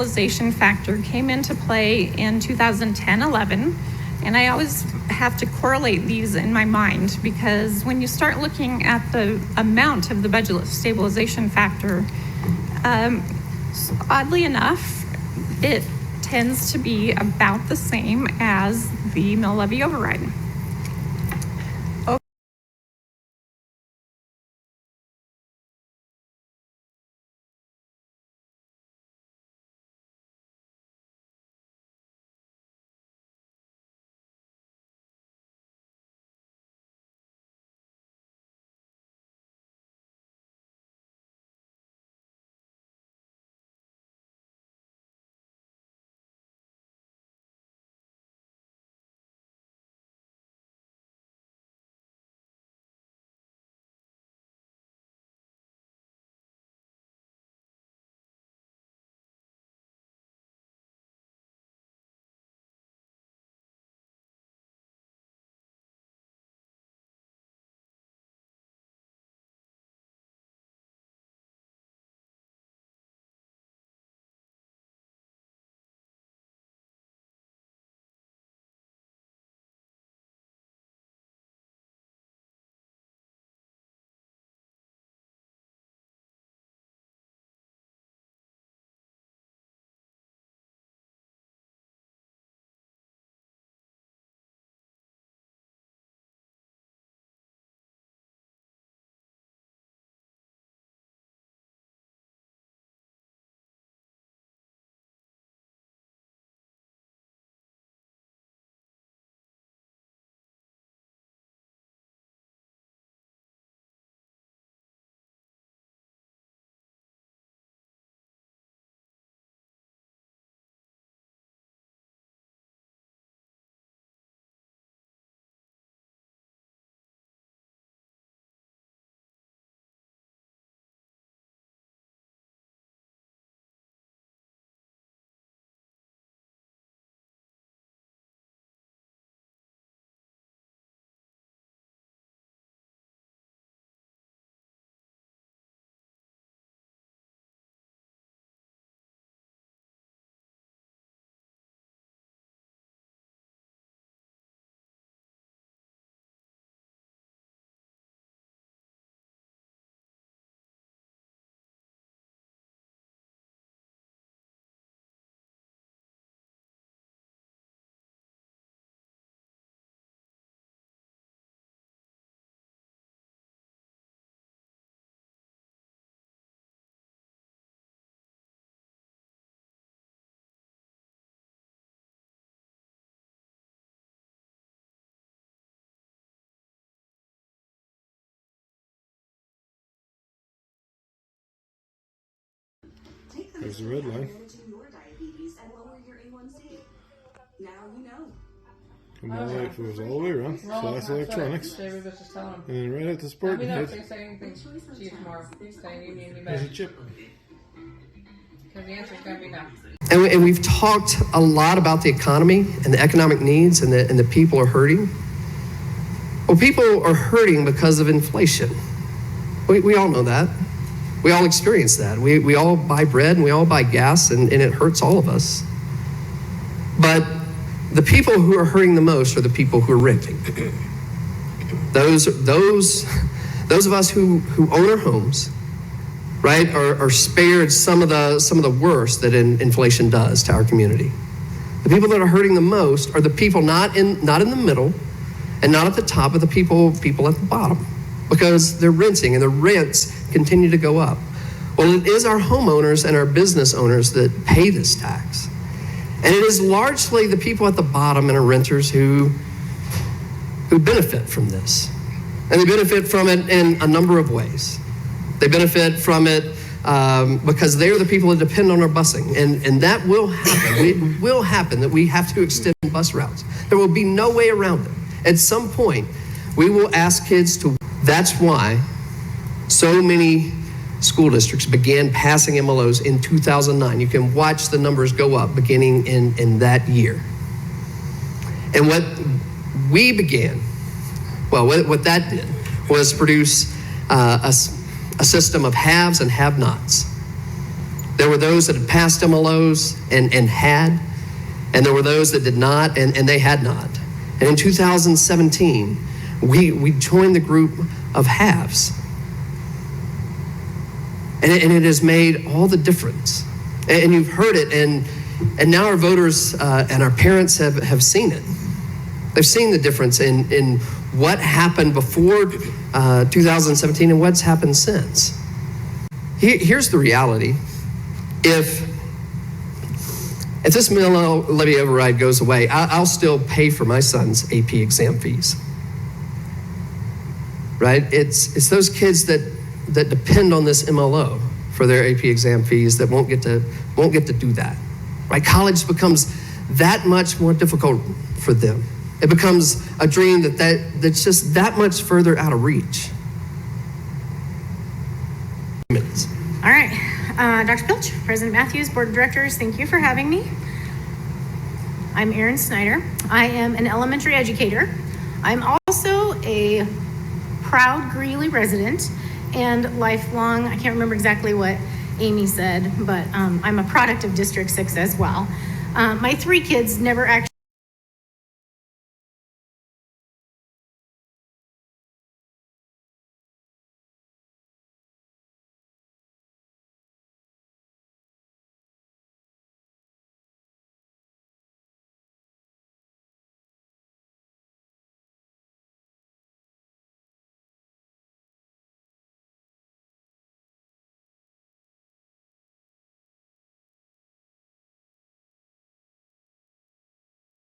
stabilization factor came into play in 2010-11, and I always have to correlate these in my mind, because when you start looking at the amount of the budget stabilization factor, oddly enough, it tends to be about the same as the mill levy override. There's the red line. And my light goes all the way around, so that's electronics. And then right at the sport head, say anything to you tomorrow. Saying you need me there's back. a chip. Because the answer's going to be no. And we've talked a lot about the economy and the economic needs, and the people are hurting. Well, people are hurting because of inflation. We all know that. We all experience that. We all buy bread and we all buy gas, and it hurts all of us. But the people who are hurting the most are the people who are renting. Those of us who own our homes, right, are spared some of the worst that inflation does to our community. The people that are hurting the most are the people not in the middle and not at the top, but the people at the bottom, because they're renting and the rents continue to go up. Well, it is our homeowners and our business owners that pay this tax. And it is largely the people at the bottom and our renters who benefit from this. And they benefit from it in a number of ways. They benefit from it because they're the people that depend on our busing. And that will happen. It will happen that we have to extend bus routes. There will be no way around it. At some point, we will ask kids to. That's why so many school districts began passing MLOs in 2009. You can watch the numbers go up beginning in that year. And what we began, well, what that did was produce a system of haves and have-nots. There were those that had passed MLOs and had, and there were those that did not and they had not. And in 2017, we joined the group of haves. And it has made all the difference. And you've heard it, and now our voters and our parents have seen it. They've seen the difference in what happened before 2017 and what's happened since. Here's the reality. If this MLO levy override goes away, I'll still pay for my son's AP exam fees. Right? It's those kids that depend on this MLO for their AP exam fees that won't get to do that. Right? College becomes that much more difficult for them. It becomes a dream that's just that much further out of reach. Minutes. All right, Dr. Pilch, President Matthews, Board of Directors, thank you for having me. I'm Erin Snyder. I am an elementary educator. I'm also a proud Greeley resident and lifelong, I can't remember exactly what Amy said, but I'm a product of District 6 as well. My 3 kids never actually